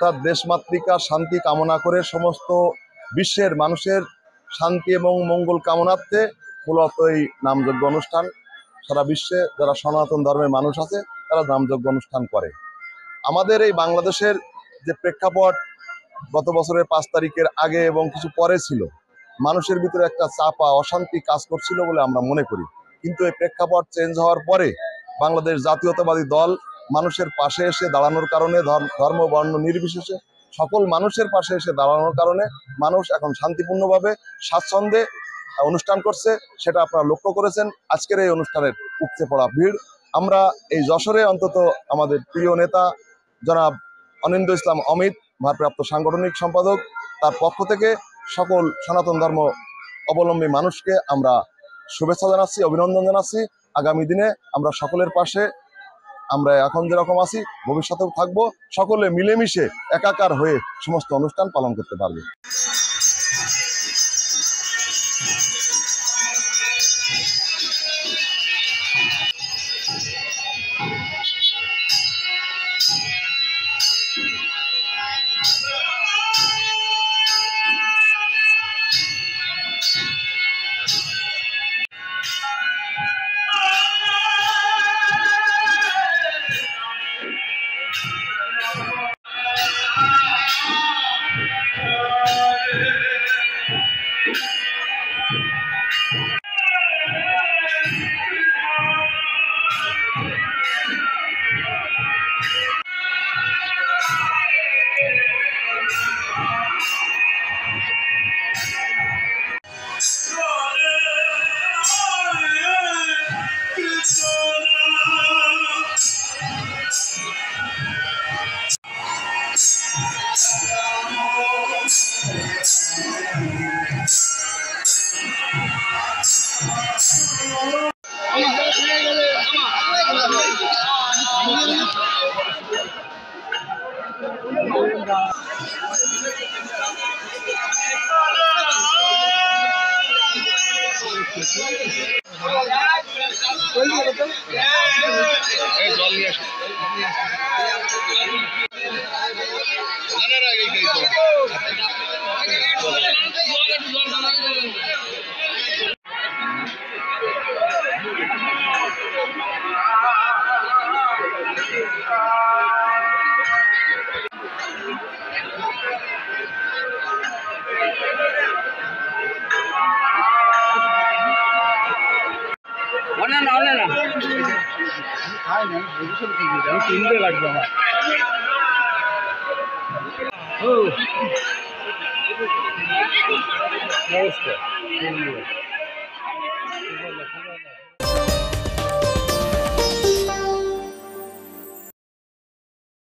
অর্থাৎ দেশমাতৃকা শান্তি কামনা করে সমস্ত বিশ্বের মানুষের শান্তি এবং মঙ্গল কামনার্থে মূলত এই নামযজ্ঞ অনুষ্ঠান সারা বিশ্বে যারা সনাতন ধর্মের মানুষ আছে তারা নামযজ্ঞ অনুষ্ঠান করে। আমাদের এই বাংলাদেশের যে প্রেক্ষাপট গত বছরের 5 তারিখের আগে এবং কিছু পরে ছিল, মানুষের ভিতরে একটা চাপা অশান্তি কাজ করছিল বলে আমরা মনে করি। কিন্তু এই প্রেক্ষাপট চেঞ্জ হওয়ার পরে বাংলাদেশ জাতীয়তাবাদী দল মানুষের পাশে এসে দাঁড়ানোর কারণে, ধর্ম বর্ণ নির্বিশেষে সকল মানুষের পাশে এসে দাঁড়ানোর কারণে মানুষ এখন শান্তিপূর্ণভাবে স্বাচ্ছন্দ্যে অনুষ্ঠান করছে। সেটা আপনারা লক্ষ্য করেছেন আজকের এই অনুষ্ঠানের উপচে পড়া ভিড়। আমরা এই যশোরে অন্তত আমাদের প্রিয় নেতা জনাব অনিন্দ্য ইসলাম অমিত, ভারপ্রাপ্ত সাংগঠনিক সম্পাদক, তার পক্ষ থেকে সকল সনাতন ধর্ম অবলম্বী মানুষকে আমরা শুভেচ্ছা জানাচ্ছি, অভিনন্দন জানাচ্ছি। আগামী দিনে আমরা সকলের পাশে, আমরা এখন যেরকম আছি ভবিষ্যতেও থাকবো, সকলে মিলেমিশে একাকার হয়ে সমস্ত অনুষ্ঠান পালন করতে পারবে। নমস্কার।